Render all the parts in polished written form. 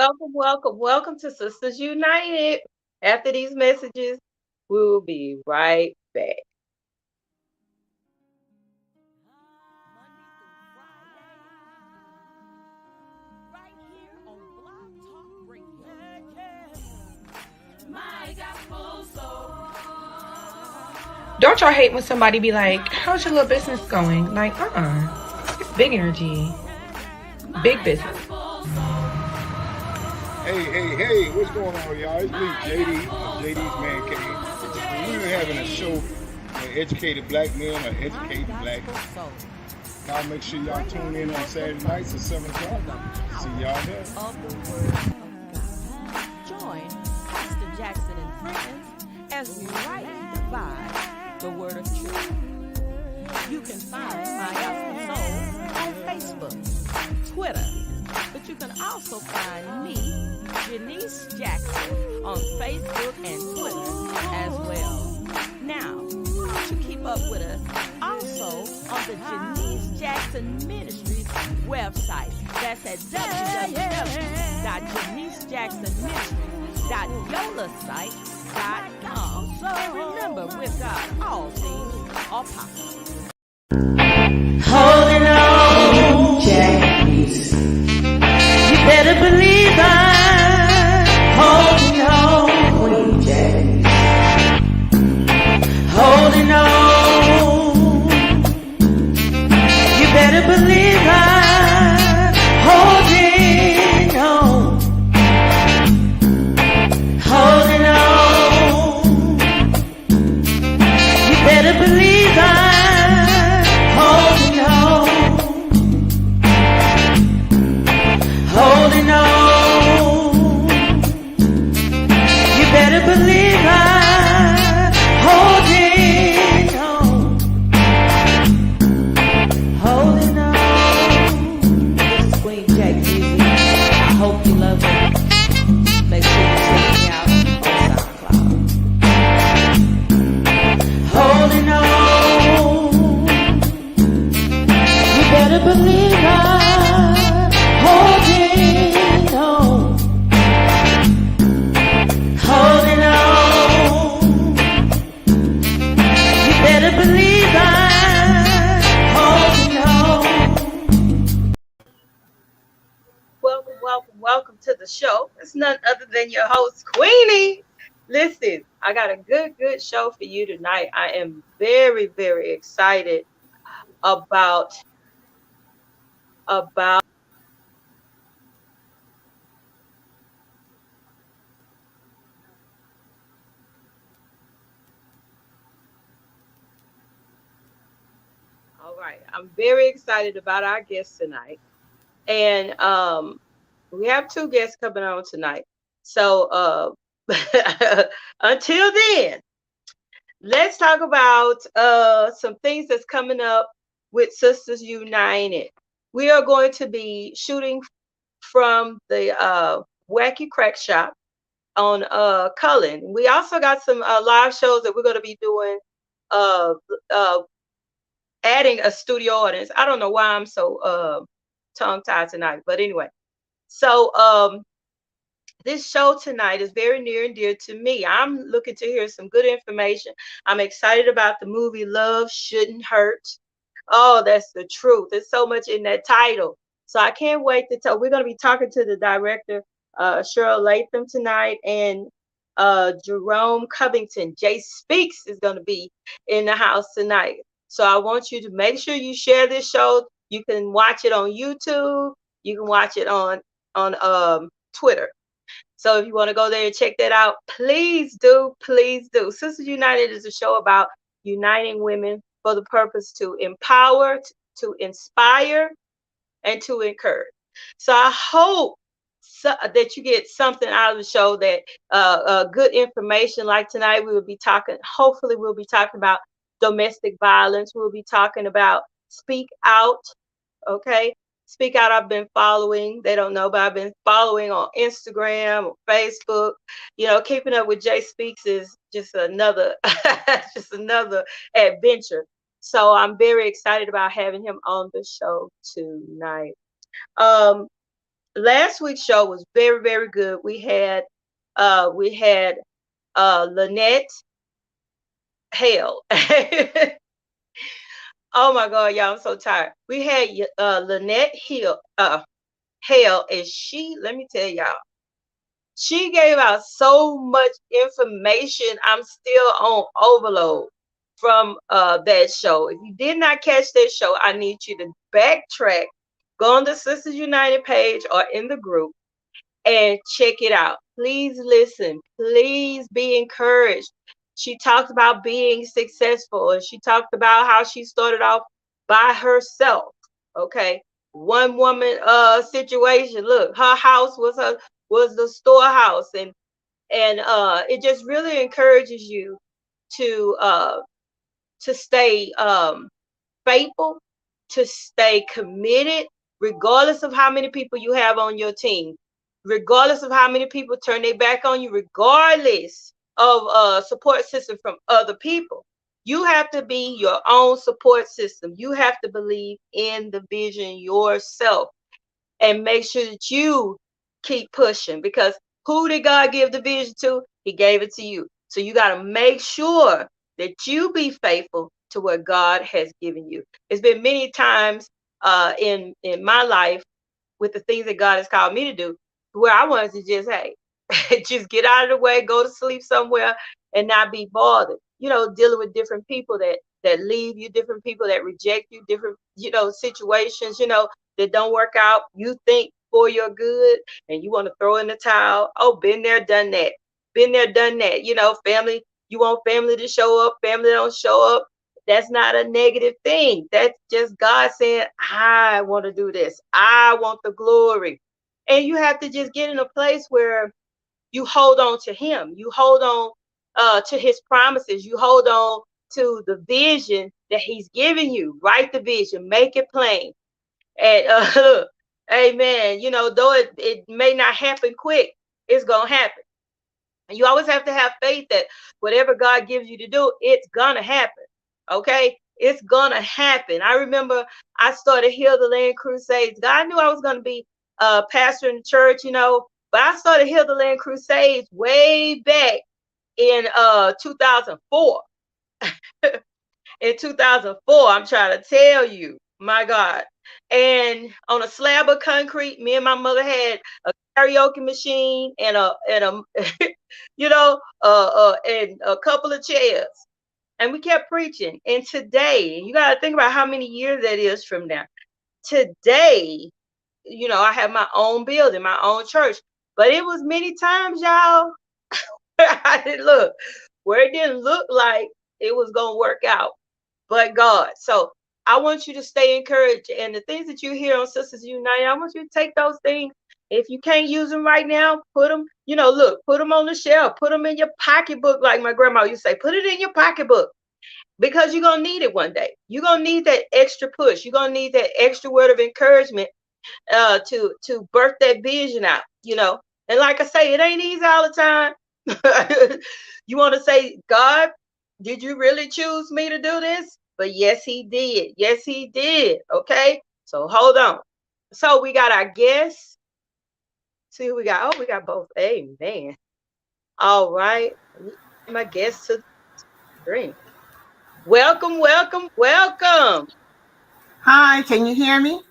welcome to Sistas United. After these messages, we will be right back. Monday through Friday, right here on Blog Talk Radio. My gospel soul. Don't y'all hate when somebody be like, how's your little business going? Like, it's big energy. Big business. Hey, what's going on, y'all? It's me, JD, of JD's Man Cave. We're having a show where educated black men are educating black. Y'all make sure y'all tune in on Saturday nights at 7 o'clock. See y'all there. Of the Word of God. Join Pastor Jackson and friends as we rightly divide the Word of Truth. You can find My Gospel Soul on Facebook, Twitter, but you can also find me, Janice Jackson, on Facebook and Twitter as well. Now, to keep up with us, also on the Janice Jackson Ministries website. That's at www.janicejacksonministries.yolasite.com. And remember, with God, all things are possible. Holding on, Jackies. You better believe I'm holding on, Queen Jackies. Holding on. You better believe I'm holding on. Holding on. You better believe I'm holding on. Holding on. You better believe I'm holding on. Holding on. This is Queen Jack Music. I hope you love it. Make sure you check me out on SoundCloud. Holding on. You better believe I'm holding on. Holding on. You better believe I'm holding on. Welcome to the show. It's none other than your host, Queenie. Listen, I got a good show for you tonight. I am very excited about all right. I'm very excited about our guest tonight. And we have two guests coming on tonight. So until then, let's talk about some things that's coming up with Sistas United. We are going to be shooting from the Wacky Crack Shop on Cullen. We also got some live shows that we're going to be doing, adding a studio audience. I don't know why I'm so tongue-tied tonight, but anyway. So this show tonight is very near and dear to me. I'm looking to hear some good information. I'm excited about the movie Love Shouldn't Hurt. Oh, that's the truth. There's so much in that title. So I can't wait to tell. We're going to be talking to the director, Cheryl Latham, tonight, and Jerome Covington. Jay Speaks is going to be in the house tonight. So I want you to make sure you share this show. You can watch it on YouTube. You can watch it on Twitter. So if you want to go there and check that out, please do. Sistas United is a show about uniting women for the purpose to empower, to inspire, and to encourage. So I hope that you get something out of the show, that good information. Like tonight, hopefully we'll be talking about domestic violence. We'll be talking about Speak Out. Okay. Speak Out, I've been following. They don't know, but I've been following on Instagram or Facebook. Keeping up with Jay Speaks is just another adventure. So I'm very excited about having him on the show tonight. last week's show was very, very good. We had Lynette Hale. Oh my God, y'all, I'm so tired. We had Lynette Hale, and let me tell y'all, she gave out so much information. I'm still on overload from that show. If you did not catch that show, I need you to backtrack, go on the Sisters United page or in the group and check it out. Please listen. Please be encouraged. She talked about being successful, and she talked about how she started off by herself. Okay. One woman situation. Look, her house was the storehouse, and it just really encourages you to stay faithful, to stay committed, regardless of how many people you have on your team, regardless of how many people turn their back on you, regardless of support system from other people. You have to be your own support system. You have to believe in the vision yourself and make sure that you keep pushing, because who did God give the vision to? He gave it to you. So you got to make sure that you be faithful to what God has given you. It's been many times in my life with the things that God has called me to do, where I wanted to just, hey, just get out of the way, go to sleep somewhere and not be bothered. Dealing with different people that leave you, different people that reject you, different, situations, that don't work out. You think for your good and you want to throw in the towel. Oh, been there, done that. Been there, done that. Family, you want family to show up, family don't show up. That's not a negative thing. That's just God saying, I want to do this. I want the glory. And you have to just get in a place where you hold on to him. You hold on to his promises. You hold on to the vision that he's giving you. Write the vision, make it plain. And amen. Though it may not happen quick, it's going to happen. And you always have to have faith that whatever God gives you to do, it's going to happen. Okay? It's going to happen. I remember I started Heal the Land Crusades. God knew I was going to be a pastor in the church, but I started Heal the Land Crusades way back in 2004. In 2004, I'm trying to tell you, my God. And on a slab of concrete, me and my mother had a karaoke machine and and a couple of chairs. And we kept preaching. And today, you got to think about how many years that is from now. Today, I have my own building, my own church. But it was many times, y'all, I didn't look where it didn't look like it was going to work out, but God. So I want you to stay encouraged. And the things that you hear on Sisters United, I want you to take those things. If you can't use them right now, put them, put them on the shelf, put them in your pocketbook. Like my grandma used to say, put it in your pocketbook, because you're going to need it one day. You're going to need that extra push. You're going to need that extra word of encouragement to birth that vision out, And like I say, it ain't easy all the time. You want to say, God, did you really choose me to do this? But yes, he did. Yes, he did. Okay. So hold on. So we got our guests. See who we got. Oh, we got both. Amen. All right. My guests to the screen. Welcome, welcome, welcome. Hi, can you hear me?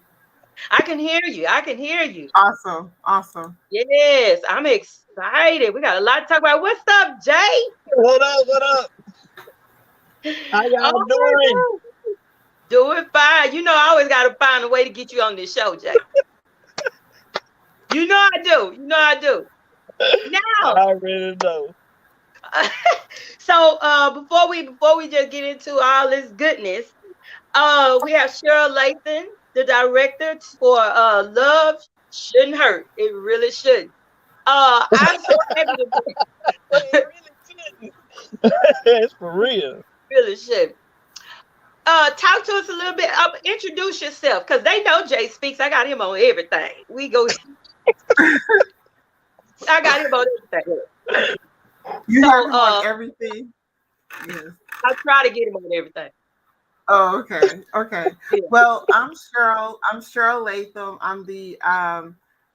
I can hear you. I can hear you. Awesome, awesome. Yes, I'm excited. We got a lot to talk about. What's up, Jay? What up? What up? How y'all doing? Doing fine. I always got to find a way to get you on this show, Jay. I do. I do. Now, I really know. So before we just get into all this goodness, we have Cheryl Latham, the director for Love Shouldn't Hurt. It really shouldn't. I'm so happy to be. It really shouldn't. It's for real. Really shouldn't. Talk to us a little bit. Introduce yourself, because they know Jay Speaks. I got him on everything. We go. I got him on everything. You have him on everything? Yes. I try to get him on everything. Oh, okay. Okay. Yeah. Well, I'm Cheryl. I'm Cheryl Latham. I'm the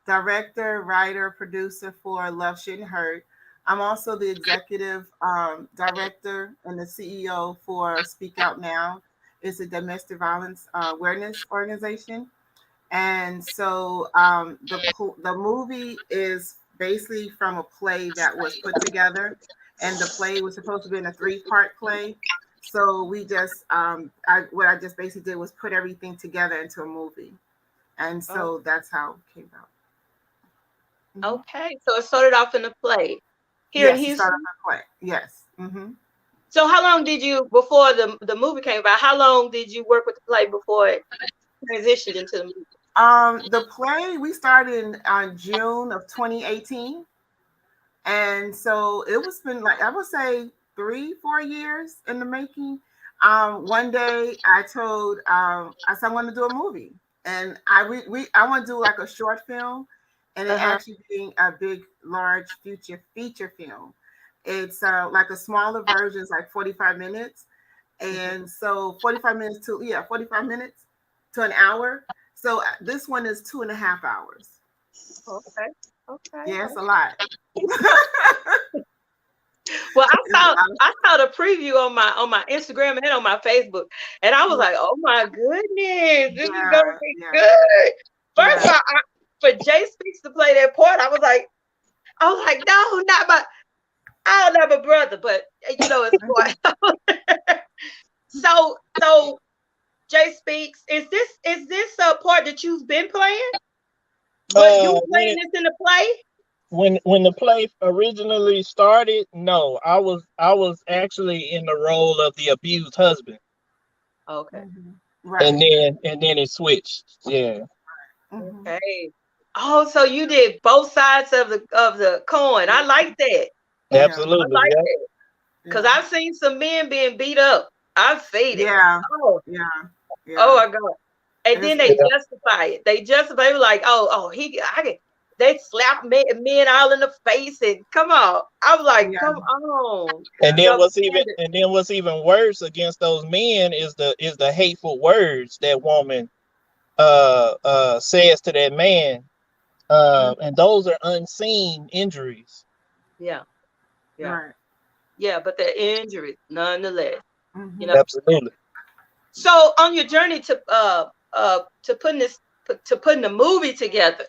director, writer, producer for Love Shouldn't Hurt. I'm also the executive director and the CEO for Speak Out Now. It's a domestic violence awareness organization. And so the movie is basically from a play that was put together, and the play was supposed to be in a 3-part play. So we just what I just basically did was put everything together into a movie, and so that's how it came out. Okay, so it started off in a play here in Yes, it Houston. started off a play. Yes. So how long did you, before the movie came about, how long did you work with the play before it transitioned into the movie? The play we started in June of 2018, and so it was been like I would say 3-4 years in the making. One day I told I said I want to do a movie, and I want to do like a short film, and it actually being a big, large feature film. It's like a smaller version, it's like 45 minutes, and so 45 minutes to 45 minutes to an hour. So this one is 2.5 hours. Okay. Yeah, it's a lot. Well, I saw the preview on my Instagram and on my Facebook, and I was like, "Oh my goodness, this is gonna be good." First of all, for Jay Speaks to play that part, I was like, "No, not my, I don't have a brother, but you know it's boy." So Jay Speaks, is this a part that you've been playing? But you playing this in the play? When the play originally started, no, I was actually in the role of the abused husband. Okay. Right. And then it switched. Yeah. Okay. Oh, so you did both sides of the coin. I like that. Absolutely. I like that. Because I've seen some men being beat up. I've seen it. Oh my God. And then they justify it. They justify it like, they slap men all in the face, and come on. I was like, come on. And then what's even worse against those men is the hateful words that woman says to that man. And those are unseen injuries. Yeah. Right. Yeah, but they're injuries nonetheless. Absolutely. So on your journey to putting the movie together,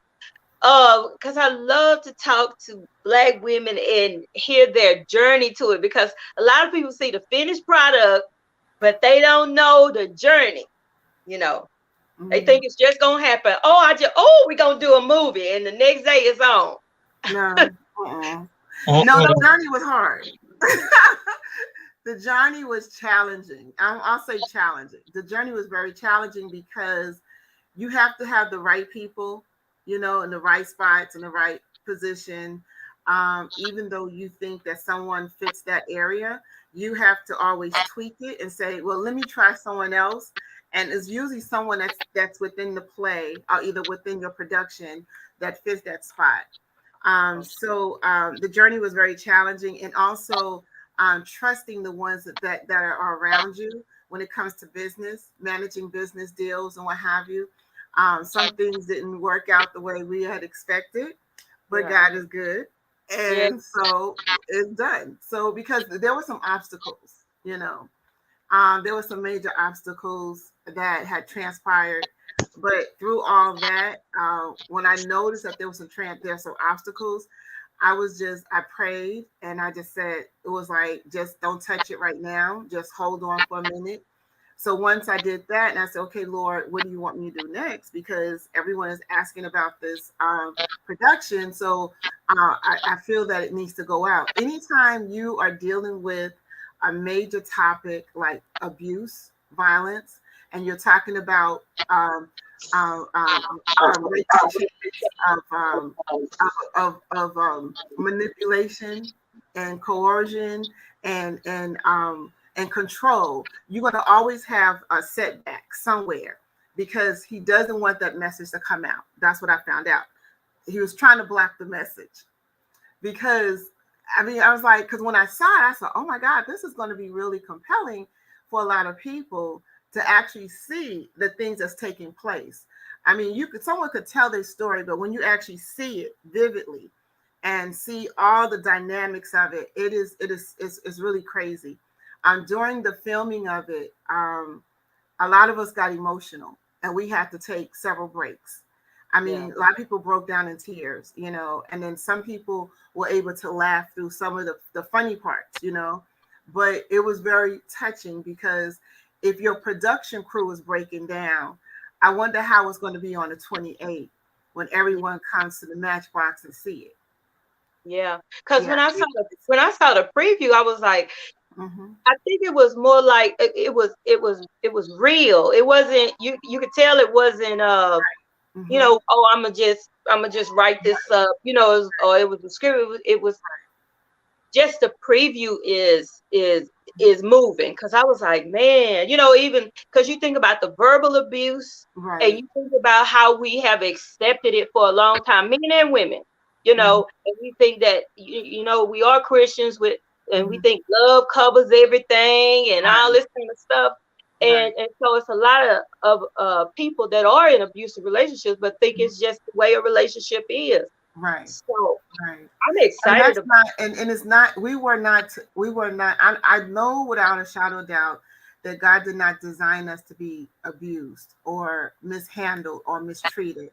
because I love to talk to Black women and hear their journey to it, because a lot of people see the finished product, but they don't know the journey. They think it's just gonna happen. We're gonna do a movie, and the next day it's on. No, no, the journey was hard. The journey was challenging. I'll say challenging. The journey was very challenging because you have to have the right people, in the right spots, in the right position. Even though you think that someone fits that area, you have to always tweak it and say, well, let me try someone else. And it's usually someone that's within the play or either within your production that fits that spot. So the journey was very challenging, and also trusting the ones that are around you when it comes to business, managing business deals and what have you. Some things didn't work out the way we had expected, but God is good. And so it's done. So because there were some obstacles, there were some major obstacles that had transpired. But through all that, when I noticed that there was some obstacles, I prayed, and I just said, it was like, just don't touch it right now. Just hold on for a minute. So once I did that, and I said, okay, Lord, what do you want me to do next? Because everyone is asking about this production. So I feel that it needs to go out. Anytime you are dealing with a major topic like abuse, violence, and you're talking about manipulation and coercion and control, you're going to always have a setback somewhere because he doesn't want that message to come out. That's what I found out. He was trying to block the message because I was like, because when I saw it, I said, oh my God, this is going to be really compelling for a lot of people to actually see the things that's taking place. I mean, someone could tell their story, but when you actually see it vividly and see all the dynamics of it, it's really crazy. During the filming of it, a lot of us got emotional, and we had to take several breaks. I mean, a lot of people broke down in tears, you know, and then some people were able to laugh through some of the funny parts, you know, but it was very touching because if your production crew is breaking down, I wonder how it's going to be on the 28th when everyone comes to the Matchbox and see it. Yeah, because when I saw the preview, I was like, I think it was more like it was real. It wasn't, you could tell it wasn't you know, oh, I'm gonna just write this up, you know, or it was a script. It was just the preview is moving, because I was like, man, you know, even because you think about the verbal abuse, and you think about how we have accepted it for a long time, men and women, you know, and we think that you know, we are Christians with, and we think love covers everything and all this kind of stuff. And so it's a lot of people that are in abusive relationships, but think it's just the way a relationship is. Right. So I'm excited about it. And it's not, we were not, I know without a shadow of doubt that God did not design us to be abused or mishandled or mistreated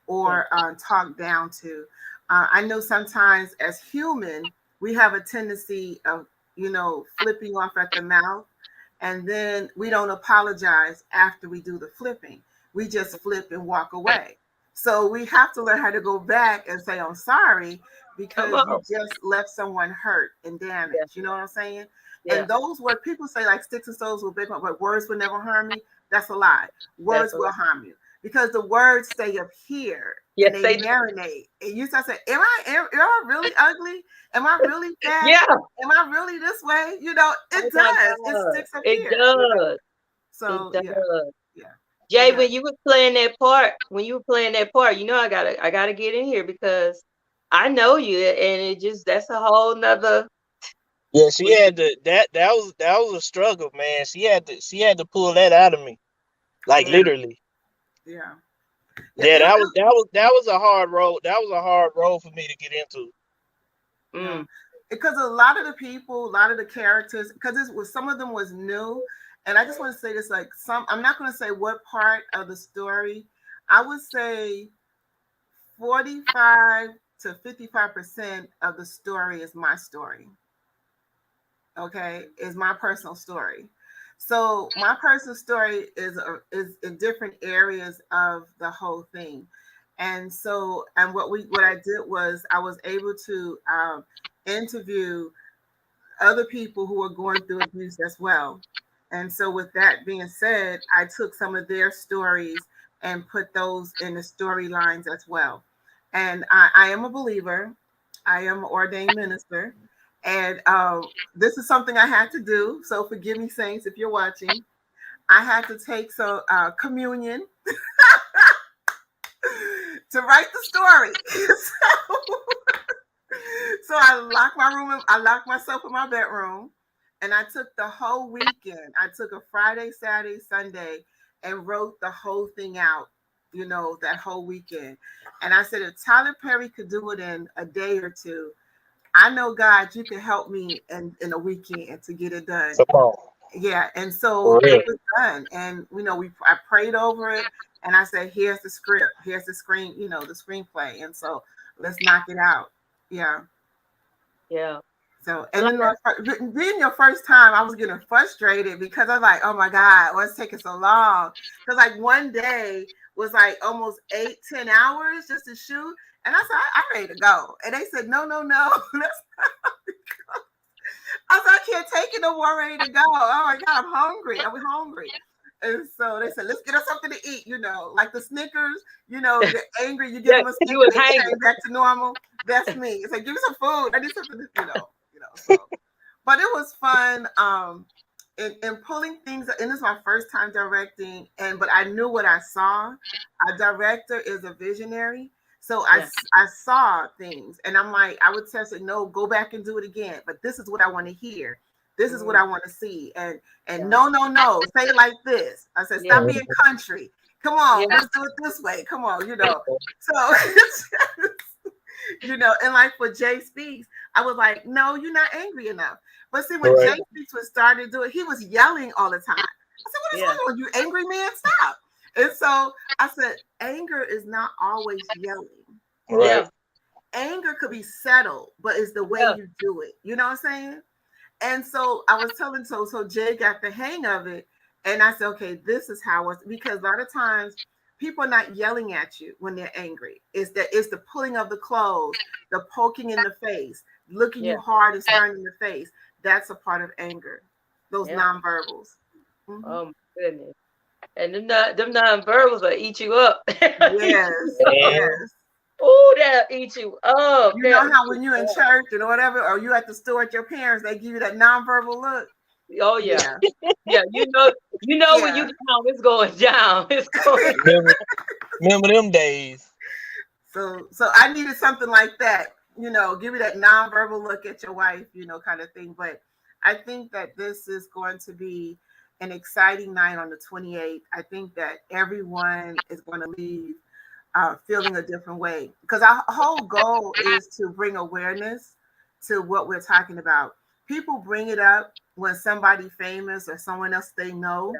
or talked down to. I know sometimes as human, we have a tendency of, you know, flipping off at the mouth. And then we don't apologize after we do the flipping. We just flip and walk away. So we have to learn how to go back and say, I'm sorry, because you just left someone hurt and damaged. You know what I'm saying? And those words, people say like sticks and stones will break my, but words will never harm me. That's a lie. Words will harm you because the words stay up here and they marinate. And you start saying, am I really ugly? Am I really fat? Am I really this way? You know, it does. It sticks up here. It does. So it does. Jay, when you were playing that part, you know, I gotta get in here because I know you, and that's a whole nother. Yeah, she had to. That was a struggle, man. She had to pull that out of me, like literally. Yeah, that was a hard road. That was a hard road for me to get into. Because a lot of the people, a lot of the characters, because some of them was new. And I just want to say this, like I'm not going to say what part of the story. I would say 45 to 55% of the story is my story. Okay, is my personal story. So my personal story is in different areas of the whole thing. And so, and what I did was I was able to interview other people who were going through abuse as well. And so with that being said, I took some of their stories and put those in the storylines as well. And I am a believer. I am an ordained minister. And this is something I had to do. So forgive me, saints, if you're watching. I had to take some communion to write the story. So I locked my room. I locked myself in my bedroom. And I took the whole weekend. I took a Friday, Saturday, Sunday, and wrote the whole thing out, you know, that whole weekend. And I said, if Tyler Perry could do it in a day or two, I know, God, you can help me in a weekend to get it done. Yeah. And so it was done. And, you know, I prayed over it. And I said, here's the script. Here's the screen, you know, the screenplay. And so let's knock it out. Yeah. Yeah. So, and then being your first time, I was getting frustrated because I was like, oh my God, what's taking so long? Because like one day was like almost 8-10 hours just to shoot. And I said, I'm ready to go. And they said, no. That's not I said, I can't take it no more, ready to go. Oh my God, I'm hungry. And so they said, let's get us something to eat, you know, like the Snickers, you know, you're angry, you give them a Snickers, they change back to normal. That's me. It's like, give me some food. I need something to, you know. So, but it was fun in pulling things, and this is my first time directing, but I knew what I saw. A director is a visionary, so I saw things, and I'm like, I would tell it, no, go back and do it again, but this is what I want to hear. This is what I want to see. And no, say it like this. I said, stop being country. Come on, let's do it this way. Come on, So and like for Jay Speaks, I was like, no, you're not angry enough. But see, when Jay Speaks was starting to do it, he was yelling all the time. I said, what is wrong with you, angry man? Stop. And so I said, anger is not always yelling. Right. Anger could be settled, but it's the way you do it. You know what I'm saying? And so I was telling, so Jay got the hang of it. And I said, okay, this is how it's, because a lot of times people are not yelling at you when they're angry. It's the pulling of the clothes, the poking in the face, looking you hard and staring in the face. That's a part of anger. Those nonverbals. Mm-hmm. Oh my goodness. And them nonverbals will eat you up. Yes. Oh, they'll eat you up. You know how when you're in church or whatever, or you at the store at your parents, they give you that nonverbal look. Oh yeah. Yeah, you know when you come, it's going down. It's going remember them days. So I needed something like that, give me that nonverbal look at your wife, kind of thing. But I think that this is going to be an exciting night on the 28th. I think that everyone is going to leave feeling a different way, because our whole goal is to bring awareness to what we're talking about. People bring it up when somebody famous or someone else they know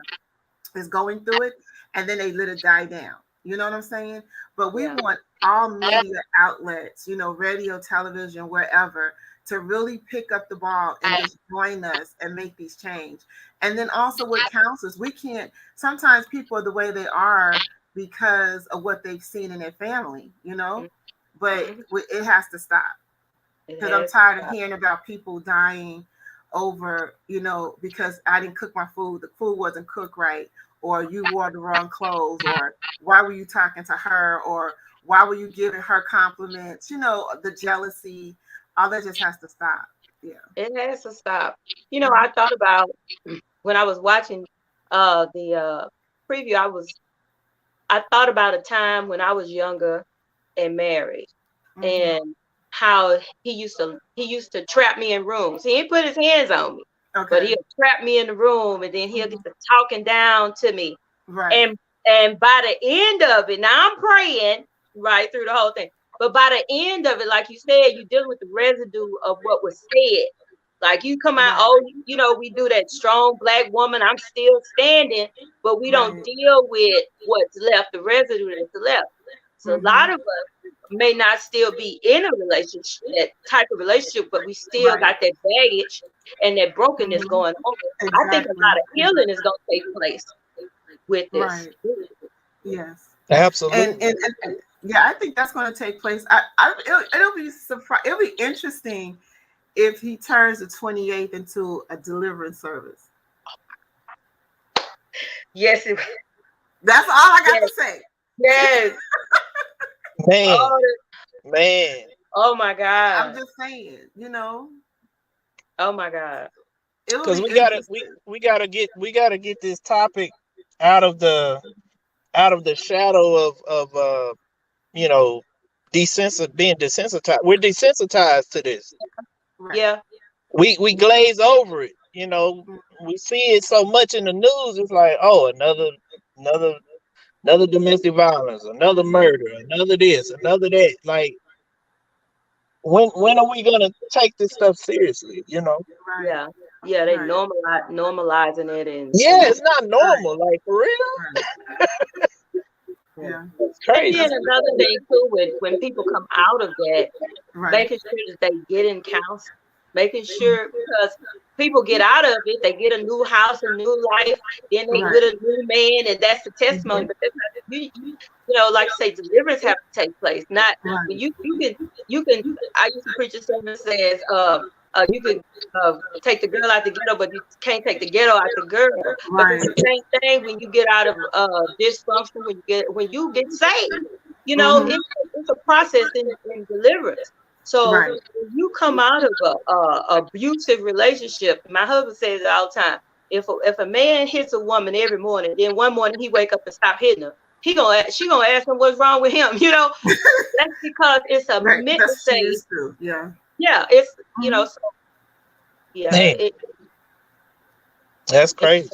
is going through it, and then they let it die down. You know what I'm saying? But we want all media outlets, radio, television, wherever, to really pick up the ball and just join us and make these change. And then also with counselors, we can't, sometimes people are the way they are because of what they've seen in their family, but it has to stop. Because I'm tired of hearing about people dying over, because I didn't cook my food, the food wasn't cooked right, or you wore the wrong clothes, or why were you talking to her, or why were you giving her compliments, the jealousy, all that just has to stop. Yeah. It has to stop. I thought about when I was watching the preview, I thought about a time when I was younger and married, and how he used to trap me in rooms. He didn't put his hands on me, but he'll trap me in the room, and then he'll get to talking down to me. Right. And by the end of it, now I'm praying right through the whole thing, but by the end of it, like you said, you're dealing with the residue of what was said. Like you come out, we do that strong Black woman, I'm still standing, but we don't deal with what's left, the residue that's left. So a lot of us may not still be in a relationship, that type of relationship, but we still got that baggage and that brokenness going on. Exactly. I think a lot of healing is going to take place with this. Right. Yes. Absolutely. And I think that's going to take place. It'll be surprising. It'll be interesting if he turns the 28th into a deliverance service. Yes. That's all I got to say. Yes. Man. Oh my God. I'm just saying, Oh my God. Because we gotta get this topic out of the shadow of being desensitized. We're desensitized to this. Yeah. We glaze over it. We see it so much in the news. It's like, oh, another domestic violence, another murder, another this, another that. Like, when are we gonna take this stuff seriously? Yeah. Yeah, they normalizing it, and it's not normal. Like, for real. Yeah. It's crazy. And then another thing too, when people come out of that, making sure that they get in counseling, making sure, because people get out of it, they get a new house, a new life, then they get a new man, and that's the testimony. But that's not, like you say, deliverance have to take place. Not when you can. I used to preach a sermon that says, you can take the girl out the ghetto, but you can't take the ghetto out the girl. But it's the same thing when you get out of dysfunction, when you get saved. It's a process in deliverance. So when you come out of a abusive relationship, my husband says it all the time. If a man hits a woman every morning, then one morning he wake up and stop hitting her, she gonna ask him what's wrong with him. That's because it's a mental state. Yeah. Yeah, it's so, yeah. That's crazy.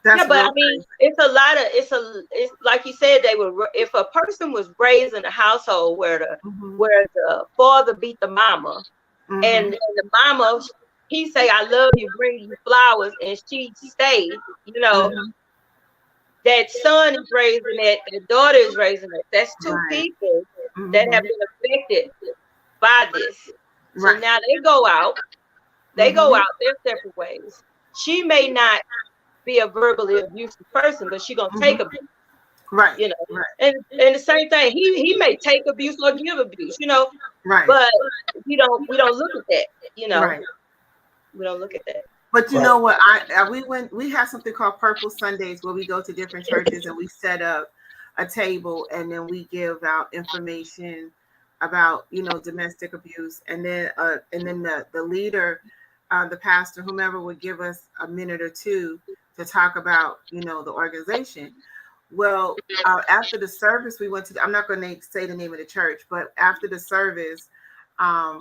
That's Yeah, but real I mean, crazy. it's like you said, they were, if a person was raised in a household Mm-hmm. where the father beat the mama, and the mama, he say, I love you, bring you flowers, and she stay, Mm-hmm. that son is raising that, the daughter is raising that. That's two Right. people that Mm-hmm. have been affected by this. So Right. now they go Mm-hmm. out their separate ways. She may not be a verbally abusive person, but she gonna take Mm-hmm. abuse, Right. you know. Right. And the same thing, he may take abuse or give abuse, Right. but we don't look at that, Right. we don't look at that. But you Right. know what? We have something called Purple Sundays where we go to different churches and we set up a table and then we give out information about domestic abuse, and then the leader, the pastor, whomever, would give us a minute or two to talk about the organization. Well, after the service, we went to. I'm not going to say the name of the church, but after the service, I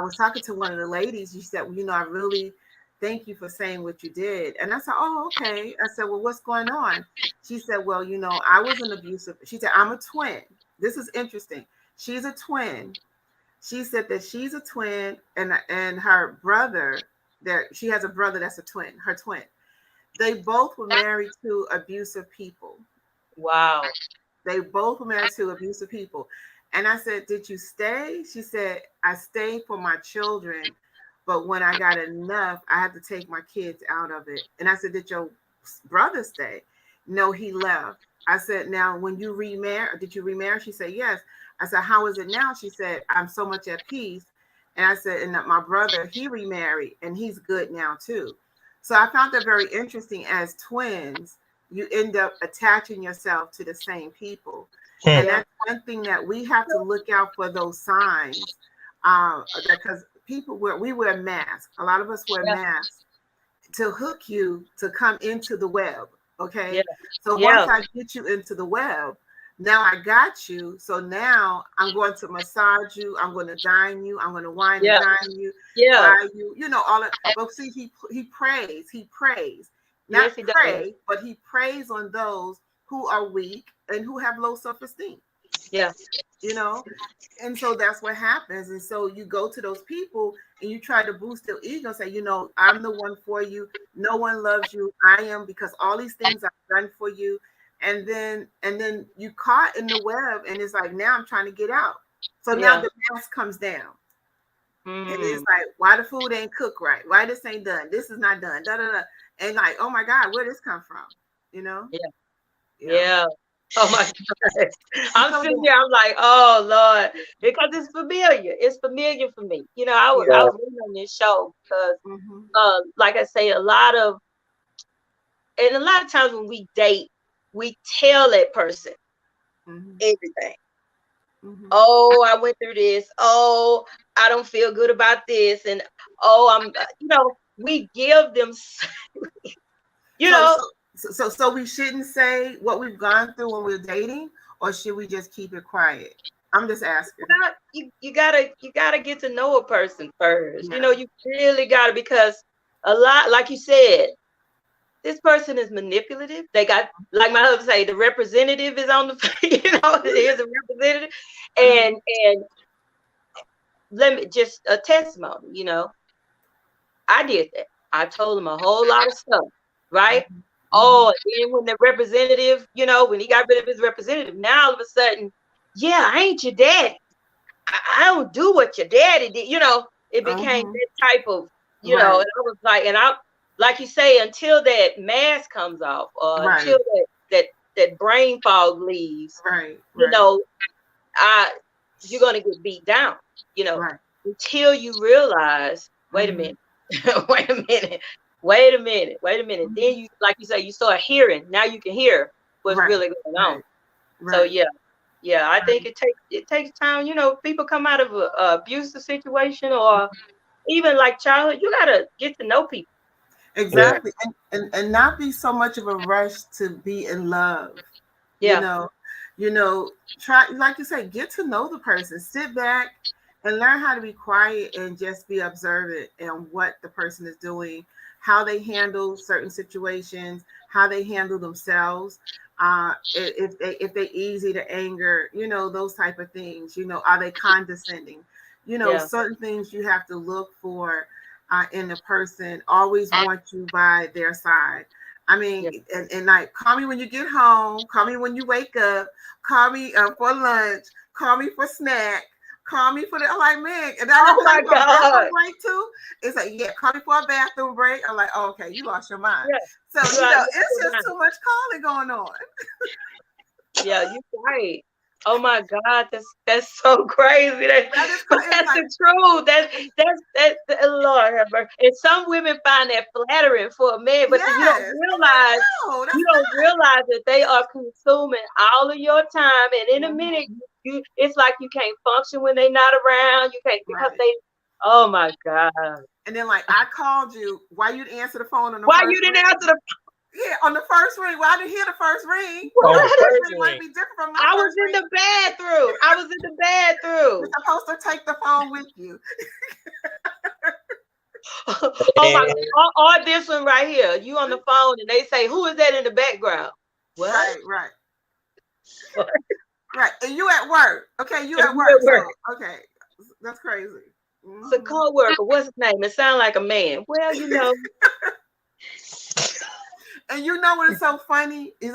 was talking to one of the ladies. She said, well, I really thank you for saying what you did. And I said, oh, okay. I said, well, what's going on? She said, well, I was an abusive. She said, I'm a twin. This is interesting. She's a twin. She said that she's a twin, and her brother, she has a brother that's a twin, her twin. They both were married to abusive people. Wow. They both were married to abusive people. And I said, did you stay? She said, I stayed for my children, but when I got enough, I had to take my kids out of it. And I said, did your brother stay? No, he left. I said, now when you remarry, did you remarry? She said, yes. I said, how is it now? She said, I'm so much at peace. And I said, and my brother, he remarried and he's good now too. So I found that very interesting. As twins, you end up attaching yourself to the same people. Hmm. And that's one thing that we have to look out for, those signs. Because we wear masks. A lot of us wear Yeah. masks to hook you to come into the web. Okay. Yeah. So Yeah. once I get you into the web, now I got you. So now I'm going to massage you. I'm going to dine you. I'm going to wine Yeah. and dine you. Yeah. Buy you. All of. But see, he prays. He prays. Not Yes, he does. pray, but he prays on those who are weak and who have low self-esteem. Yeah. And so that's what happens. And so you go to those people and you try to boost their ego, say, I'm the one for you. No one loves you. I am, because all these things I've done for you. And then you caught in the web, and it's like, now I'm trying to get out. So now the mask comes down. And it's like, why the food ain't cooked right? Why this ain't done? This is not done. Da, da, da. And like, oh my God, where this come from? Yeah. Oh my God. I'm sitting here, I'm like, oh Lord, because it's familiar. It's familiar for me. I was reading on this show because like I say, a lot of times when we date, we tell that person everything. Oh, I went through this. Oh, I don't feel good about this. And I'm we give them So we shouldn't say what we've gone through when we're dating, or should we just keep it quiet? I'm just asking. You gotta get to know a person first. You really gotta, because a lot, like you said, this person is manipulative. They got, like my husband say, the representative is on the here's a representative. And let me just a testimony, I did that. I told him a whole lot of stuff, right? Oh, and then when the representative, when he got rid of his representative, now all of a sudden, yeah, I ain't your daddy. I don't do what your daddy did. It became that type of, and I was like, like you say, until that mask comes off, or until that brain fog leaves, you're gonna get beat down, until you realize, wait a minute, wait a minute. Then you, like you say, you start hearing. Now you can hear what's really going on. So yeah, I think it takes time. People come out of a abusive situation, or even like childhood. You gotta get to know people. Exactly, and not be so much of a rush to be in love. Yeah. Try, like you say, get to know the person. Sit back and learn how to be quiet and just be observant in what the person is doing. how they handle certain situations, how they handle themselves. If they easy to anger, those type of things. Are they condescending? Certain things you have to look for in a person. Always want you by their side. I mean, and like, call me when you get home, call me when you wake up, call me for lunch, call me for snack, call me for the, I'm like, man, and then Oh my God. break too. It's like, yeah, call me for a bathroom break. I'm like, oh, okay, you lost your mind. Yeah. So, it's just too much calling going on. Yeah, you're right. Oh my God, that's so crazy. But that's the truth. That's Lord have mercy. And some women find that flattering for a man, but you don't realize that they are consuming all of your time, and in a minute, it's like you can't function when they're not around. You can't because they. Oh my God. And then like I called you, why you didn't answer the phone on the why first you didn't ring? answer the Yeah, on the first ring. Well, I didn't hear the first ring. Might be different from I was in the bathroom. I was in the bathroom. You're supposed to take the phone with you. Oh my God. Or this one right here. You on the phone and they say, who is that in the background? What? Right. Right. And you at work. Okay, you at work. So, okay. That's crazy. It's a co-worker. What's his name? It sounds like a man. Well, And you know what is so funny? It's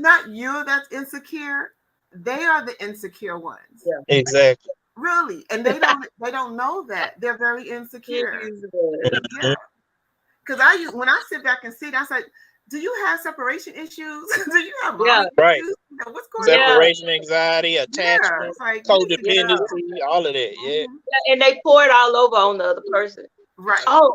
not you that's insecure. They are the insecure ones. Yeah. Exactly. Really. And they don't know that. They're very insecure. Yeah. Because when I sit back and see, I say, do you have separation issues? Do you have right? Issues? What's going on? Separation anxiety, attachment, codependency, all of that. Yeah. And they pour it all over on the other person. Right. I'm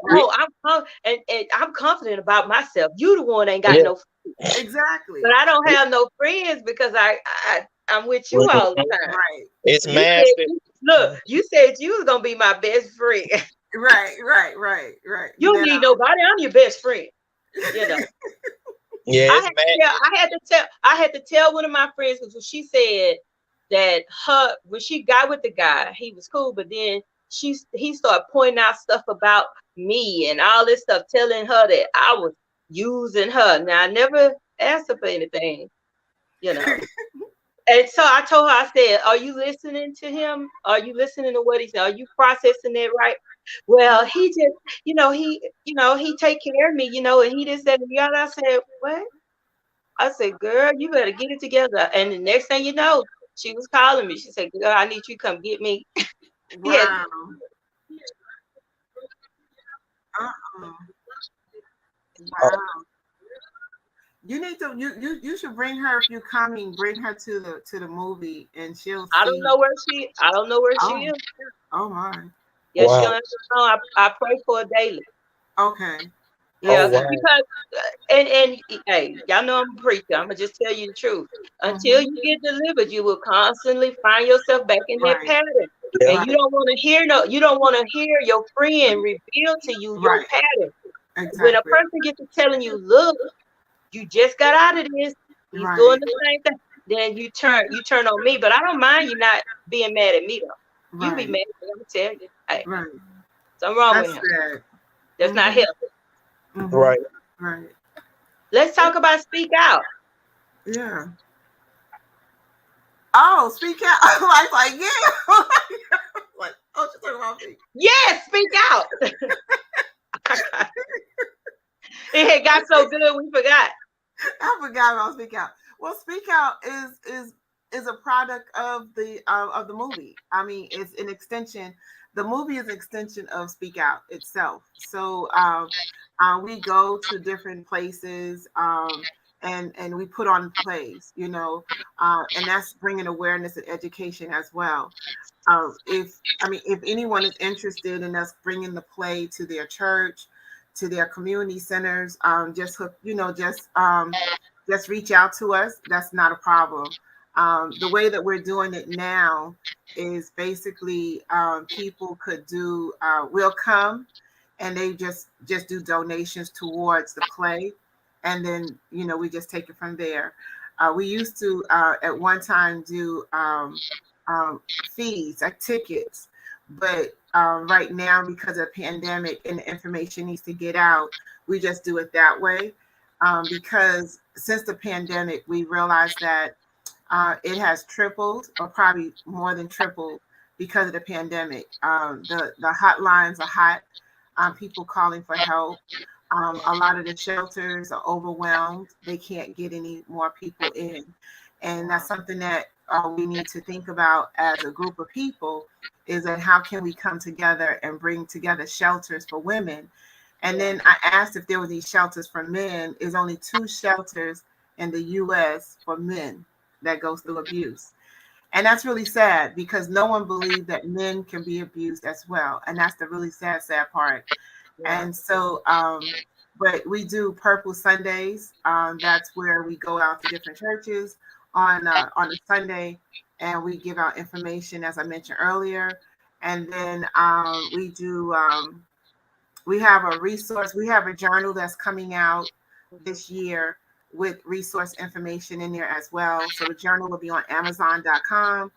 confident about myself. You the one ain't got no friends. Exactly. But I don't have no friends because I'm with you all the time. Right. It's massive. Look, you said you was gonna be my best friend. Right. You don't need nobody. I'm your best friend. Yeah. I had to tell one of my friends because she said that when she got with the guy, he was cool, but then he started pointing out stuff about me and all this stuff, telling her that I was using her. Now I never asked her for anything, And so I told her, I said, are you listening to him? Are you listening to what he said? Are you processing it right? Well, he just, he take care of me, and he just said, I said, what? I said, girl, you better get it together. And the next thing you know, she was calling me. She said, girl, I need you to come get me. Wow. Wow. You need to you should bring her if you're coming. Bring her to the movie, and she'll. I don't know where she is. Oh my. Yeah, wow. I pray for her daily. Okay. Yeah, because and hey, y'all know I'm a preacher. I'm gonna just tell you the truth. Until you get delivered, you will constantly find yourself back in that pattern. Yeah. And you don't want to hear your friend reveal to you your pattern. Exactly. When a person gets to telling you, look, you just got out of this, he's doing the same thing, then you turn on me. But I don't mind you not being mad at me though. You be mad at me, I'm gonna tell you. Hey, something wrong with him. That's not healthy. Right. Let's talk about speak out. Yeah. Oh, speak out. I was like, yeah. Like, oh, she's talking about me. Yes, speak out. It had got so good we forgot. I forgot about speak out. Well, speak out is a product of the movie. I mean, it's an extension. The movie is an extension of Speak Out itself. So we go to different places and we put on plays, and that's bringing awareness and education as well. If anyone is interested in us bringing the play to their church, to their community centers, just reach out to us. That's not a problem. The way that we're doing it now is basically people will come and they just do donations towards the play, and then we just take it from there. We used to at one time do fees like tickets, but right now, because of the pandemic and the information needs to get out, we just do it that way. Because since the pandemic, we realized that it has tripled, or probably more than tripled, because of the pandemic. The hotlines are hot. People calling for help. A lot of the shelters are overwhelmed. They can't get any more people in. And that's something that we need to think about as a group of people, is that how can we come together and bring together shelters for women. And then I asked if there were these shelters for men. There's only 2 shelters in the U.S. for men that goes through abuse. And that's really sad, because no one believed that men can be abused as well. And that's the really sad part. And so, but we do Purple Sundays. That's where we go out to different churches on a Sunday, and we give out information, as I mentioned earlier. And then we do, we have a resource. We have a journal that's coming out this year with resource information in there as well. So the journal will be on Amazon.com,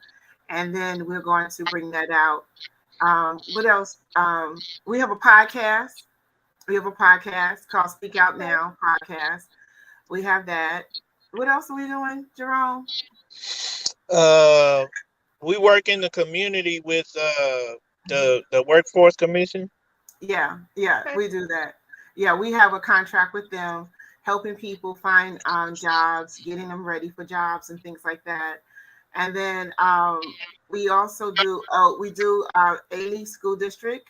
and then we're going to bring that out. What else? We have a podcast. We have a podcast called Speak Out Now podcast. We have that. What else are we doing, Jerome? We work in the community with the Workforce Commission. Yeah, we do that. Yeah, we have a contract with them, helping people find jobs, getting them ready for jobs and things like that. And then we also do Ailey School District.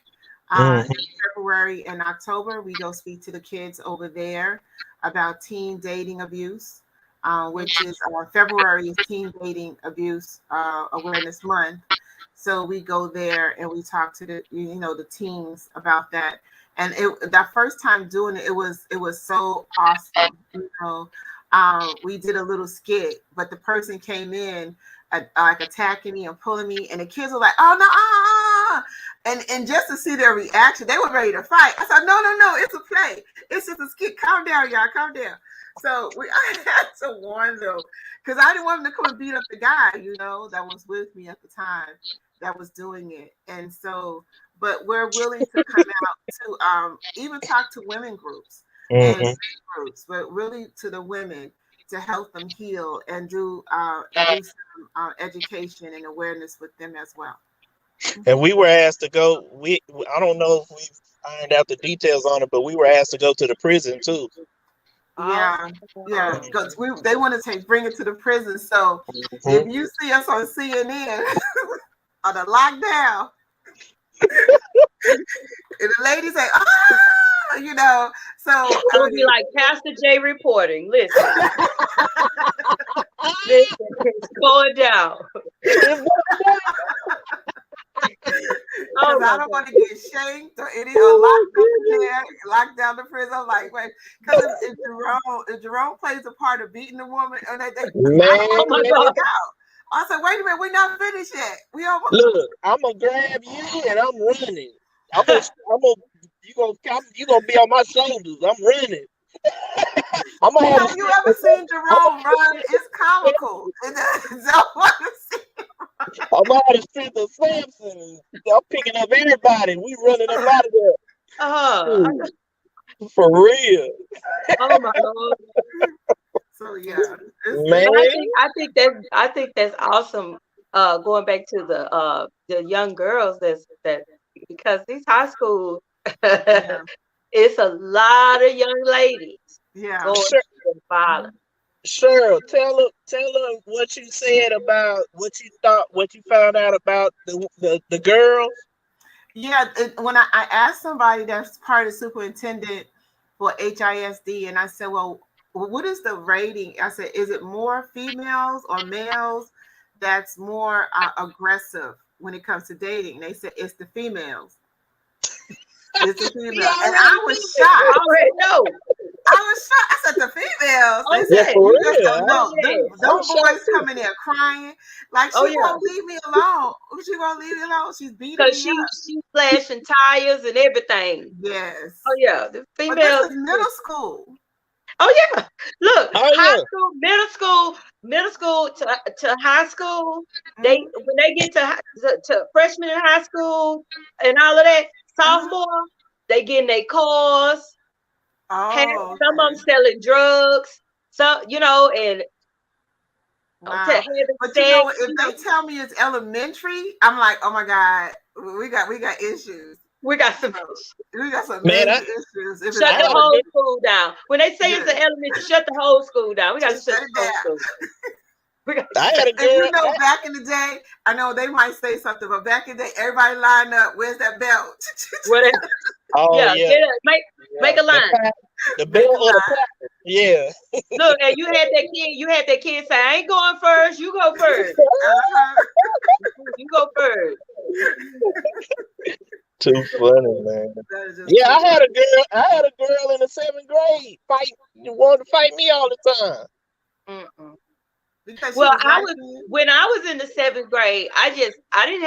In February and October, we go speak to the kids over there about teen dating abuse, which is February is Teen Dating Abuse Awareness Month. So we go there and we talk to the teens about that. And that first time doing it, it was so awesome. We did a little skit, but the person came in like attacking me and pulling me, and the kids were like, "Oh no!" And just to see their reaction, they were ready to fight. I said, "No, it's a play. It's just a skit. Calm down, y'all. Calm down." So I had to warn them, because I didn't want them to come and beat up the guy, that was with me at the time that was doing it. And so, but we're willing to come out to even talk to women groups and groups, but really to the women, to help them heal and do some education and awareness with them as well. And we were asked to go. I don't know if we ironed out the details on it, but we were asked to go to the prison too. Yeah, because they want to bring it to the prison. So if you see us on CNN on the lockdown, and the lady say, so it'll be like Pastor J reporting. Listen, it's going down. I don't want to get shanked or locked down the prison. I'm like, wait, because if Jerome plays a part of beating the woman, and I said, wait a minute, we're not finished yet. Look, I'm gonna grab you and I'm running. You gonna be on my shoulders. I'm running. Have you ever seen Jerome run? It's comical. I'm out of strength of Samson. I'm picking up everybody. We running them out of there. For real. Oh my Lord. So yeah, man. I think that's awesome. Going back to the young girls, because these high schools, it's a lot of young ladies going through violence. Cheryl, tell her what you said about what you found out about the girls. Yeah, when I asked somebody that's part of the superintendent for HISD, and I said, well, what is the rating? I said, is it more females or males that's more aggressive when it comes to dating? They said it's the females. It's the females. And I was shocked. I already know. I was shocked. I said the females. They said, for you just real. don't know. Those boys coming there crying. Like, she won't leave me alone. She won't leave me alone. She's beating me up. She's flashing tires and everything. Yes. Oh yeah, the females. But this is middle school. Oh yeah. Look, high yeah. school, middle school to high school. They when they get to freshman in high school and all of that, sophomore, they get in their cars. Oh, Some of okay. them selling drugs. So and Wow. But you know, if they tell me it's elementary, I'm like, oh my God, we got issues. We got some major issues. Shut the whole school down. When they say it's an elementary, shut the whole school down. We got to shut the whole school. I had a girl. And you know, back in the day, I know they might say something, but back in the day, everybody line up. Where's that belt? Oh yeah. Make a line. The belt or the pattern. Yeah. Look, and you had that kid say, "I ain't going first. You go first. You go first." Too funny, man. Yeah, I had a girl in the 7th grade wanted to fight me all the time. Well, when I was in the 7th grade, I didn't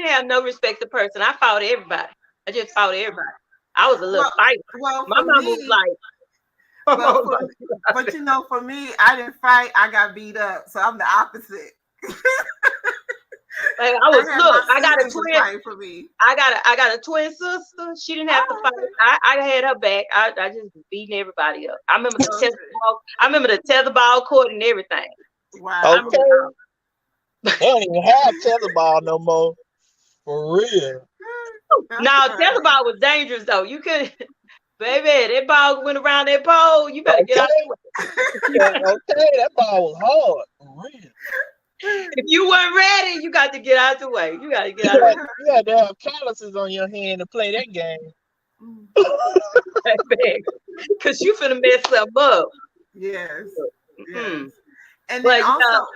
have no respect to person. I fought everybody. I just fought everybody. I was a little fighter. Well, my mom was like, but you know, for me, I didn't fight. I got beat up, so I'm the opposite. Like, I got a twin. For me. I got a twin sister. She didn't have to fight. I had her back. I just beating everybody up. I remember the tetherball court and everything. Wow. Okay. They don't even have tetherball no more. For real. No, tetherball was dangerous though. You could, baby, that ball went around that pole. You better get out of the way. Okay, that ball was hard. For real. If you weren't ready, you got to get out the way. You got to get out the way. You had to have calluses on your hand to play that game. Because you finna mess something up. Yes. And then also,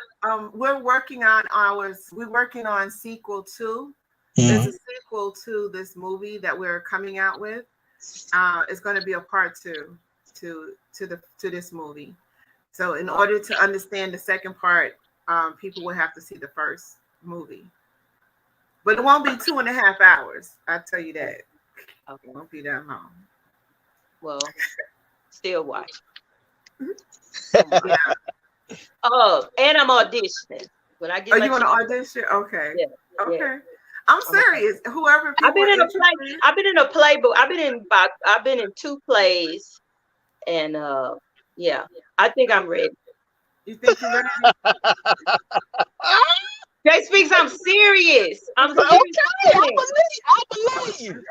we're working on sequel 2. There's a sequel to this movie that we're coming out with. It's going to be a part 2 to this movie. So in order to understand the second part, people will have to see the first movie. But it won't be 2.5 hours. I'll tell you that. Okay. It won't be that long. Well, still watch. Yeah. Oh, and I'm auditioning. When I get you want to audition? Okay. Yeah. Okay. Yeah. I'm serious. Whoever I've been in a play. I've been in a playbook. I've been in 2 plays, and I think I'm ready. You think you're ready? Jay Speaks, I'm serious. I'm serious. Okay, I believe you.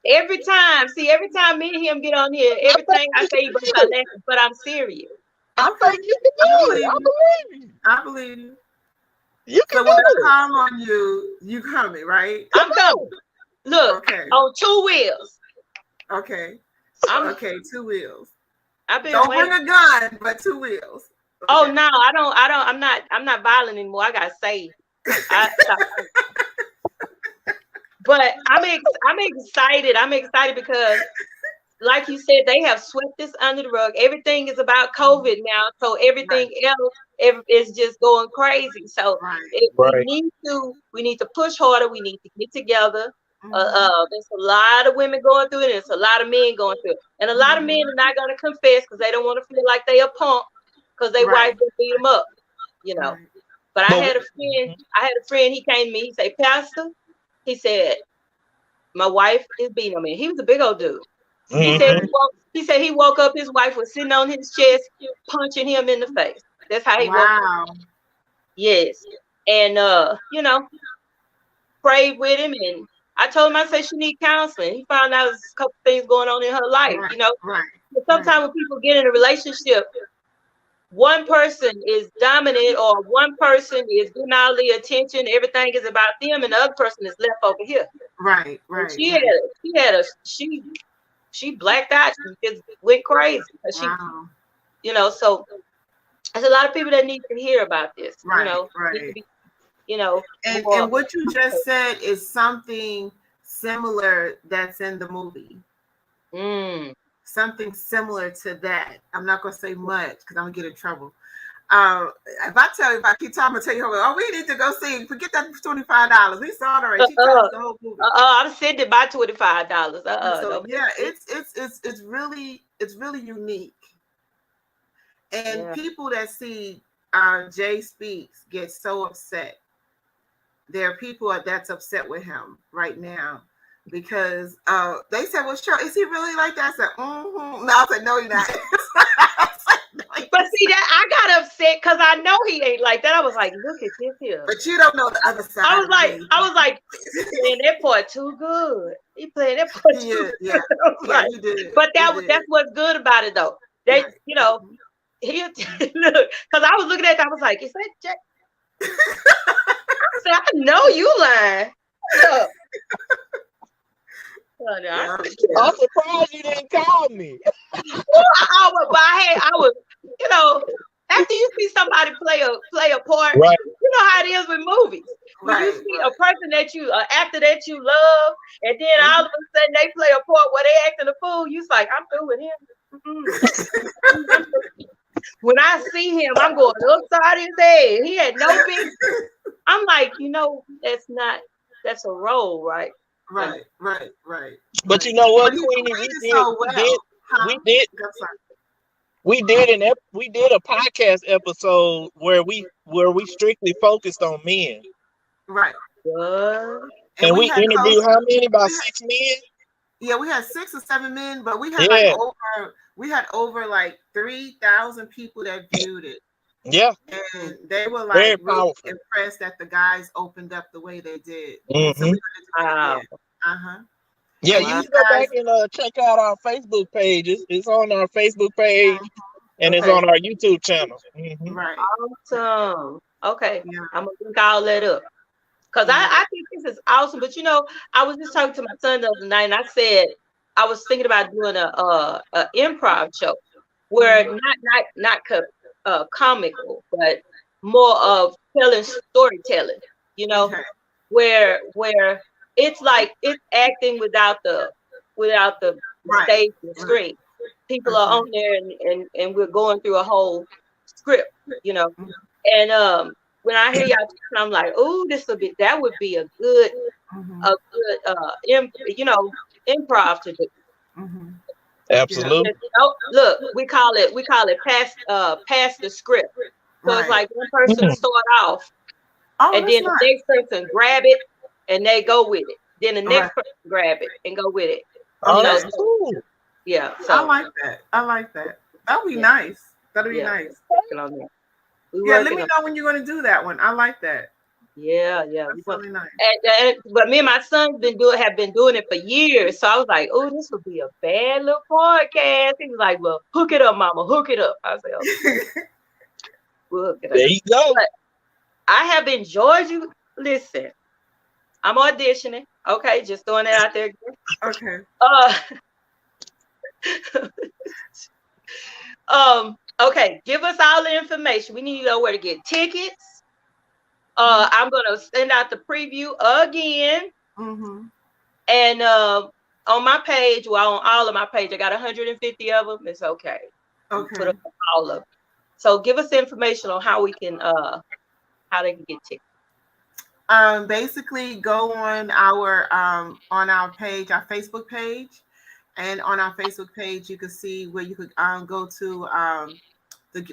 Every time me and him get on here, everything I say, but I'm serious. I think you can do it. I believe you. I believe you. You can so when I call on you, you coming, right? I'm coming. Look, on 2 wheels. Okay. 2 wheels. I've been don't bring a gun, but 2 wheels. Okay. Oh no, I don't. I'm not violent anymore. I got saved. But I'm excited. I'm excited because, like you said, they have swept this under the rug. Everything is about COVID now, so everything else is just going crazy. So we need to push harder. We need to get together. There's a lot of women going through it, and there's a lot of men going through it, and a lot of men are not going to confess because they don't want to feel like they a punk because they wife will beat them up, But I had a friend. He came to me. He said, "Pastor," he said, "my wife is beating on me." He was a big old dude. He said he woke up. His wife was sitting on his chest, punching him in the face. That's how he woke up. Yes, and prayed with him, and I told him, I said she need counseling. He found out there's a couple things going on in her life, Sometimes when people get in a relationship, one person is dominant or one person is getting all the attention, everything is about them, and the other person is left over here. Right. She blacked out. She just went crazy. So there's a lot of people that need to hear about this. And what you just said is something similar that's in the movie. Something similar to that. I'm not gonna say much because I'm gonna get in trouble. If I keep talking, I'm gonna tell you, oh, we need to go see. Forget that $25. We saw it already. She told us the whole movie. I'm sending my $25. So, yeah, it's really unique. And people that see Jay Speaks get so upset. There are people that's upset with him right now because they said, well, sure, is he really like that? I said, mm-hmm. No, I said, no, he's not. But see that I got upset because I know he ain't like that. I was like, look at this here. But you don't know the other side. I was like, he's playing that part too good. He playing that part too good. Yeah, like, he did. But that's what's good about it though. They, you know, he look because I was looking at that, I was like, is that Jack? I said, I know you lying. I'm surprised you didn't call me. I was, you know, after you see somebody play a part, right. You know how it is with movies. When you see a person that you, an actor that you love, and then all of a sudden they play a part where they acting a fool, you's like, I'm through with him. When I see him, I'm going upside his head. He had no business. I'm like, you know, that's a role, right? Right. But you know what, Queenie, we did a podcast episode where we strictly focused on men. Right. And we interviewed how many? About 6 men? Yeah, we had 6 or 7 men, but we had over like 3,000 people that viewed it. Yeah. And they were like really impressed that the guys opened up the way they did. Mm-hmm. So yeah, you can go back and check out our Facebook page. It's on our Facebook page and it's on our YouTube channel. Mm-hmm. Right. Awesome. Okay. Yeah. I'm gonna link all that up. Because I think this is awesome. But you know, I was just talking to my son the other night and I said I was thinking about doing a improv show where not comical, but more of storytelling, you know, where it's like it's acting without the stage and screen. People are on there and we're going through a whole script, you know. And when I hear y'all talking, I'm like, oh, that would be a good improv to do. Absolutely. Look, we call it pass the script. So it's like one person start off, and then the next person grab it and they go with it. Then the next person grab it and go with it. Oh, that's cool. Yeah. So I like that. That'll be nice. That'll be nice. Let me know when you're going to do that one. I like that. Yeah. That's really nice. But me and my son have been doing it for years. So I was like, oh, this would be a bad little podcast. He was like, well, hook it up, mama. Hook it up. I was like, okay. We'll hook it up. There you go. But I have enjoyed you. Listen, I'm auditioning. Okay, just throwing that out there. Okay. Okay, give us all the information. We need to know where to get tickets. I'm gonna send out the preview again. And on my page, well, on all of my page, I got 150 of them. It's okay. Okay. Put up all of them. So give us information on how we can how they can get tickets. Basically go on our page, our Facebook page, and on our Facebook page you can see where you could go to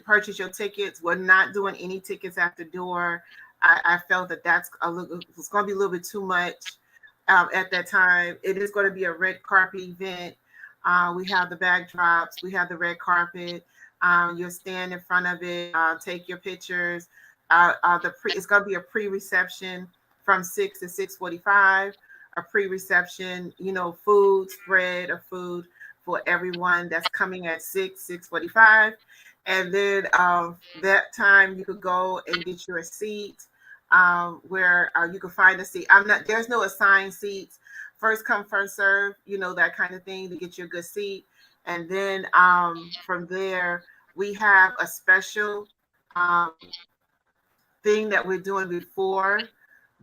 purchase your tickets. We're not doing any tickets at the door. I felt that's it's going to be a little bit too much at that time. It is going to be a red carpet event. We have the backdrops, we have the red carpet. You'll stand in front of it, take your pictures. It's going to be a pre-reception from 6 to 6:45. A pre-reception, food, spread of food for everyone that's coming at 6:45. And then that time you could go and get your seat where you can find a seat. There's no assigned seats. First come, first serve, that kind of thing to get you a good seat. And then from there, we have a special thing that we're doing before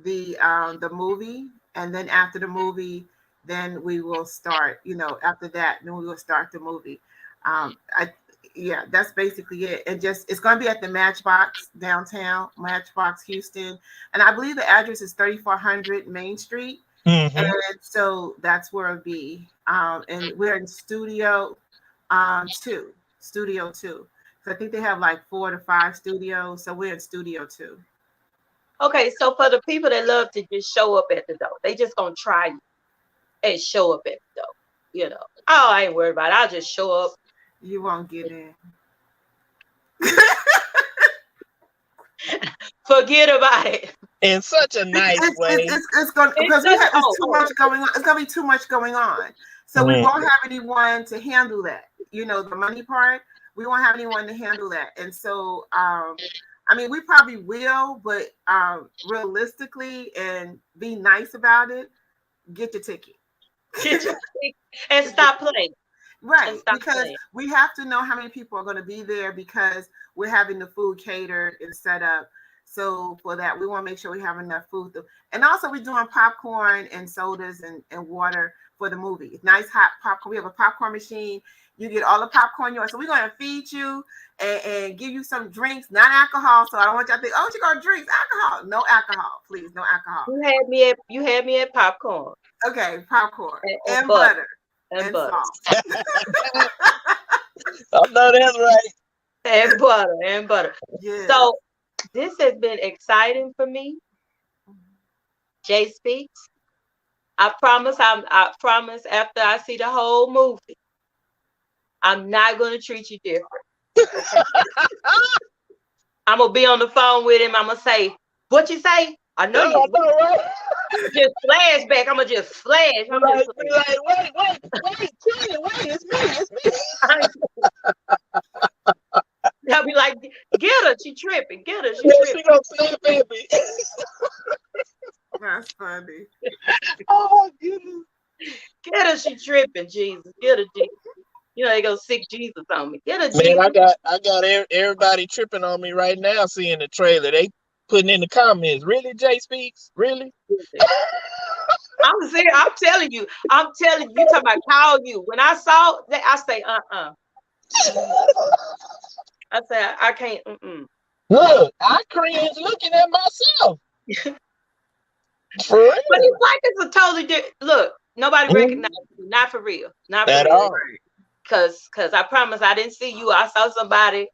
the movie. And then after the movie, then we will start, after that, then we will start the movie. That's basically it. It's going to be at the Matchbox downtown, Matchbox Houston. And I believe the address is 3400 Main Street. And so that's where it'll be. And we're in Studio 2. So I think they have like 4 to 5 studios. So we're in studio 2. Okay, so for the people that love to just show up at the door, they just gonna try you and show up at the door. You know, oh, I ain't worried about it. I'll just show up. You won't get in. Forget about it. In such a nice way. It's going because there's too much going on. It's gonna be too much going on. So we won't have anyone to handle that. You know, the money part. We won't have anyone to handle that. And so, I mean, we probably will, but realistically, and be nice about it. Get your ticket. Get your ticket and stop playing. Right, because we have to know how many people are going to be there because we're having the food catered and set up. So for that, we want to make sure we have enough food. And also we're doing popcorn and sodas and water for the movie. Nice hot popcorn. We have a popcorn machine. You get all the popcorn you want. So we're going to feed you and give you some drinks, not alcohol. So I don't want y'all to think, oh, you're going to drink alcohol. No alcohol, please. No alcohol. You had me at popcorn. Okay, popcorn and butter. And butter. I know that's right. And butter. Yes. So this has been exciting for me. Jay Speaks. I promise after I see the whole movie, I'm not gonna treat you different. I'm gonna be on the phone with him. I'm gonna say, what you say? I know you. Right? Just flashback. I'm gonna just flash. I'm just like, wait, it's me. I'll be like, get her, she tripping. Get her, she She tripping. gonna snap at me. That's funny. Oh my goodness. Get her, she tripping. Jesus, get her, Jesus. You know they go sick Jesus on me. Get her, Jesus. Man, I got everybody tripping on me right now seeing the trailer. They putting in the comments, really, Jay Speaks? Really? I'm serious. I'm telling you. You talking about call you. When I saw that, I say, I say, I can't, Look, I cringe looking at myself. For real. But it's like it's a totally different look. Nobody recognized you. Not for real. Not for at real. all. Cause I promise I didn't see you. I saw somebody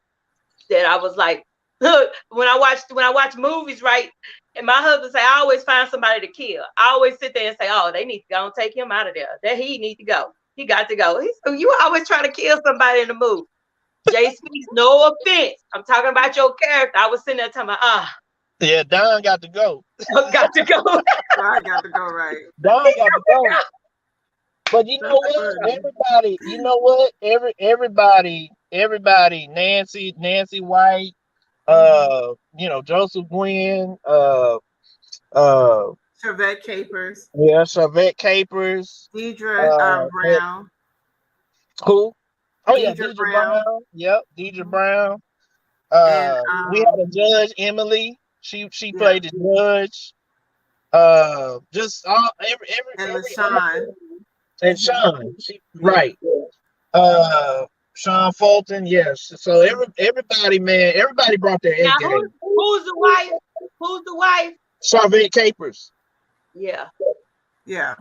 that I was like, look, when I watch movies, right? And my husband say, I always find somebody to kill. I always sit there and say, oh, they need to go and take him out of there. That he need to go. He got to go. You always trying to kill somebody in the movie. Jay Speaks, no offense. I'm talking about your character. I was sitting there talking about, yeah, Don got to go. Got to go. I got to go, right. Don got to go. But you know what? Everybody, you know what? Everybody, Nancy White, Joseph Gwynn, Chevette Capers. Yeah, Chevette Capers. Deidre Brown. Who? Oh, Deidre yeah, Deidre Brown. Brown. Yep, Deidre Brown. We had a judge, Emily. She played the judge. Just all every Sean. And Sean, right. Sean Fulton, yes. So everybody brought their A game. Who's the wife? Who's the wife? Chevette Capers. Yeah. Yeah.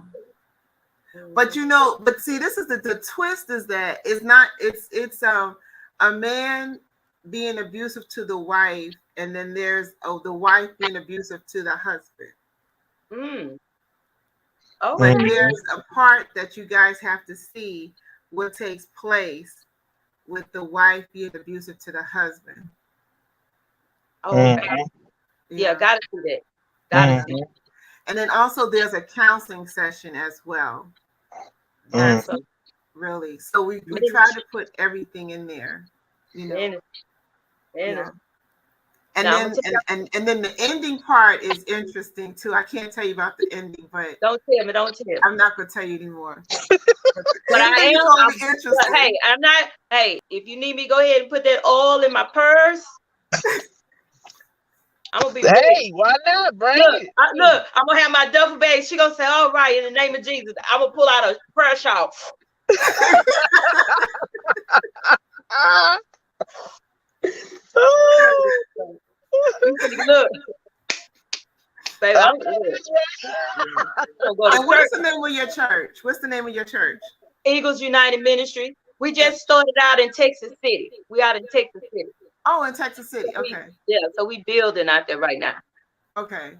But see, this is the twist is that it's a man being abusive to the wife, and then there's the wife being abusive to the husband. Oh, but there's a part that you guys have to see what takes place with the wife being abusive to the husband. Oh, okay. Yeah, gotta see that. Gotta see that. And then also there's a counseling session as well. That's really so we try to put everything in there, Yeah. And then the ending part is interesting too. I can't tell you about the ending, but don't tell me. I'm not gonna tell you anymore. But I am. But I'm not. Hey, if you need me, go ahead and put that all in my purse. I'm gonna be. Hey, ready. Why not, Brad? Look, I'm gonna have my duffel bag. She gonna say, "All right, in the name of Jesus." I'm gonna pull out a prayer shawl. Look, baby, and what's the name of your church? What's the name of your church? Eagles United Ministry. We just started out in Texas City. We out in Texas City. Oh, in Texas City. Okay. So we building out there right now. Okay.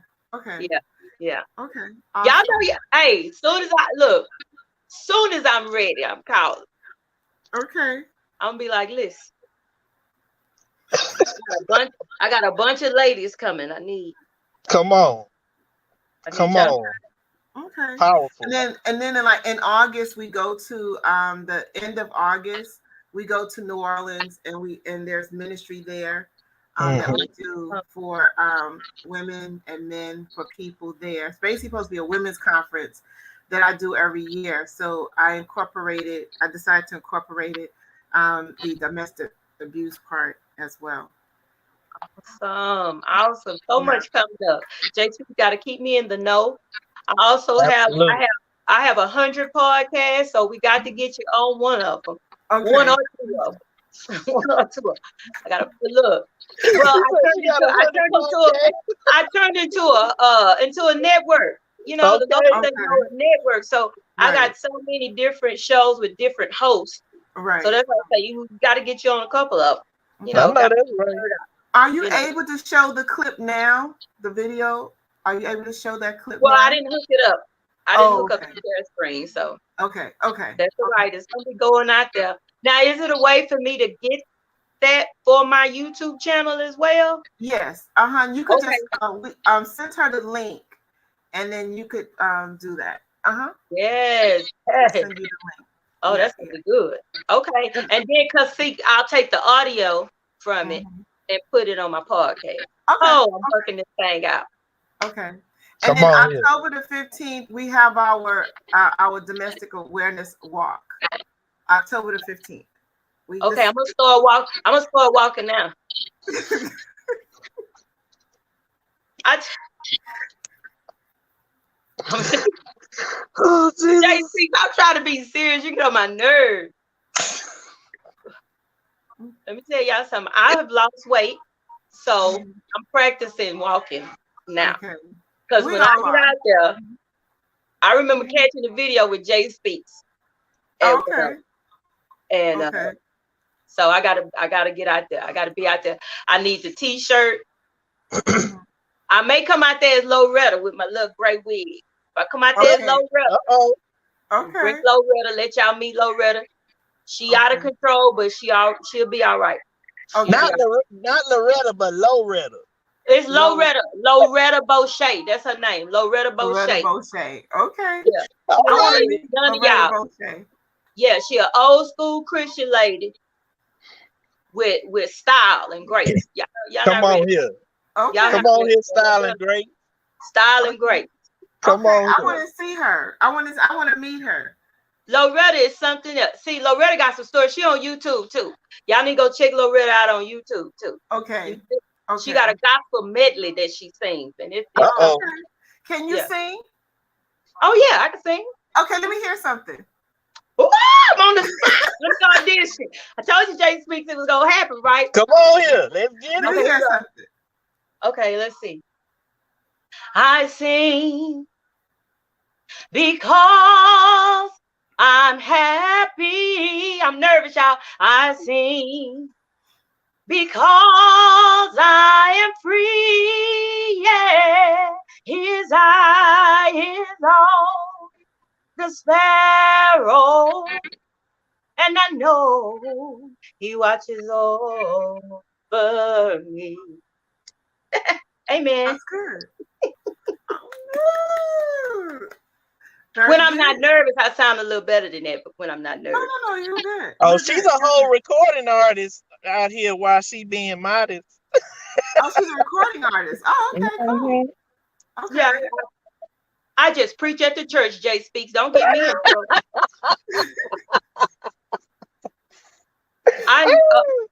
Yeah. Okay. Awesome. Y'all know, hey, soon as I'm ready, I'm calling. Okay. I'm gonna be like, listen, I got a bunch of ladies coming. Come on. Come on. Okay. Powerful. And then like in August, we go to the end of August, we go to New Orleans, and there's ministry there that we do for women and men, for people there. It's basically supposed to be a women's conference that I do every year. So I decided to incorporate it, the domestic abuse part as well. Awesome. So much coming up. JT, you got to keep me in the know. I also have 100 podcasts, so we got to get you on one of them. Okay. One or two of them. One or two. I got to look. Well, I turned into a network. You know, the network. So I got so many different shows with different hosts. Right. So that's why I say you got to get you on a couple of them. You know, that's right. Are you able to show the clip now? The video? Are you able to show that clip? Well, now? I didn't hook it up. I didn't hook up the share screen, so. Okay. That's all right. It's gonna be going out there. Now, is it a way for me to get that for my YouTube channel as well? Yes. You could just send her the link, and then you could do that. Yes. Send you the link. Oh, that's gonna be good. Okay, and then I'll take the audio from it and put it on my podcast. Okay. Oh, I'm working this thing out. Okay. And then October the 15th, we have our domestic awareness walk. October the 15th. I'm gonna start walking now. JC, I'm trying to be serious. You get on my nerves. Let me tell y'all something. I have lost weight, so I'm practicing walking now. Because when I get out there, I remember catching the video with Jay Speaks. So I gotta get out there. I gotta be out there. I need the t-shirt. I may come out there as Loretta with my little gray wig. If I come out there as Loretta, bring Loretta, let y'all meet Loretta. She out of control, but she'll be all right. Not Loretta, but Loretta. It's Loretta Boucher. That's her name. Loretta Boucher. Okay. Yeah. I want to meet none of y'all. Yeah, she an old school Christian lady with style and grace. Y'all come on here. Okay. Come on here, style and grace. Style and grace. Come on. I want to see her. I want to meet her. Loretta is something else. See, Loretta got some stories. She on YouTube too. Y'all need to go check Loretta out on YouTube too. Okay. She got a gospel medley that she sings, and it's Can you sing? Oh yeah, I can sing. Okay, let me hear something. Ooh, I'm on the spot. Let's audition. I told you Jay Speaks it was gonna happen, right? Come on here. Let's get it. Let me hear something. Okay, let's see. I sing because I'm happy. I'm nervous, y'all. I sing because I am free. Yeah, His eye is on the sparrow, and I know He watches over me. Amen. That's good. When I'm not nervous, I sound a little better than that. But when I'm not nervous, no, you're good. Oh, she's a whole recording artist out here while she being modest. Oh, she's a recording artist. Oh, okay, cool. Okay. Yeah, I just preach at the church. Jay Speaks. Don't get me in trouble.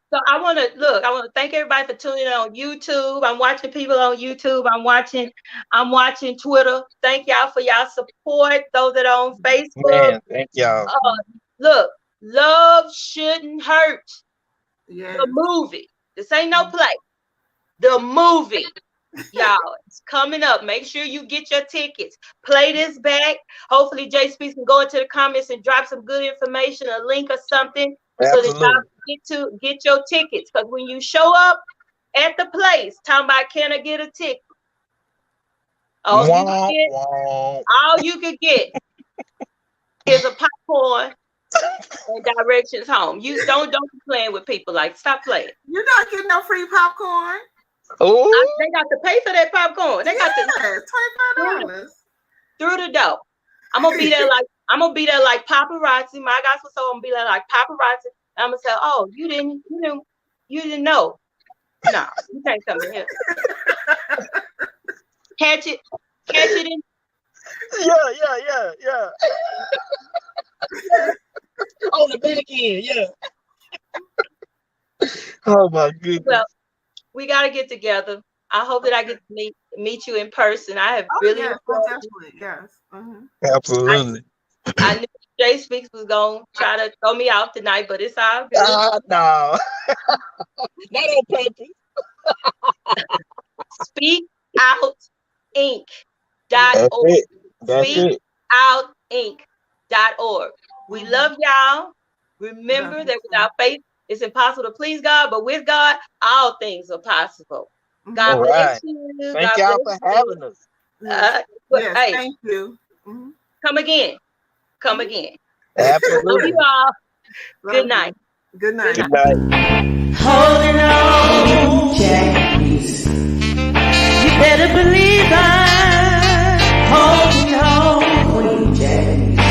So I want to thank everybody for tuning in on YouTube. I'm watching people on YouTube. I'm watching Twitter. Thank y'all for y'all support. Those that are on Facebook. Man, thank y'all. Look, love shouldn't hurt. Yeah. The movie. This ain't no play. The movie Y'all, it's coming up. Make sure you get your tickets. Play this back. Hopefully, Jay Speaks can go into the comments and drop some good information, a link or something, so that y'all get your tickets. Because when you show up at the place, talking about can I get a ticket? All you could get is a popcorn and directions home. You don't be playing with people. Like, stop playing. You're not getting no free popcorn. Oh, they got to pay for that popcorn. They got to $25 through the door. I'm gonna be there like paparazzi. My gospel soul, I'm gonna be there like paparazzi. And I'm gonna say, oh, you didn't know. No, you can't come in here. Catch it in. Yeah. On the back end, yeah. Oh my goodness. Well, we gotta get together. I hope that I get to meet you in person. I have really definitely, yes. Absolutely. I knew Jay Speaks was gonna try to throw me out tonight, but it's all good. No. Not on purpose. SpeakOutInc.org. That's it. SpeakOutInc.org. We love y'all. Remember that without faith, it's impossible to please God, but with God, all things are possible. God bless you. Thank y'all for having us. Hey, thank you. Come again. Absolutely. Love you all. Good night. Good night. Good night. Hold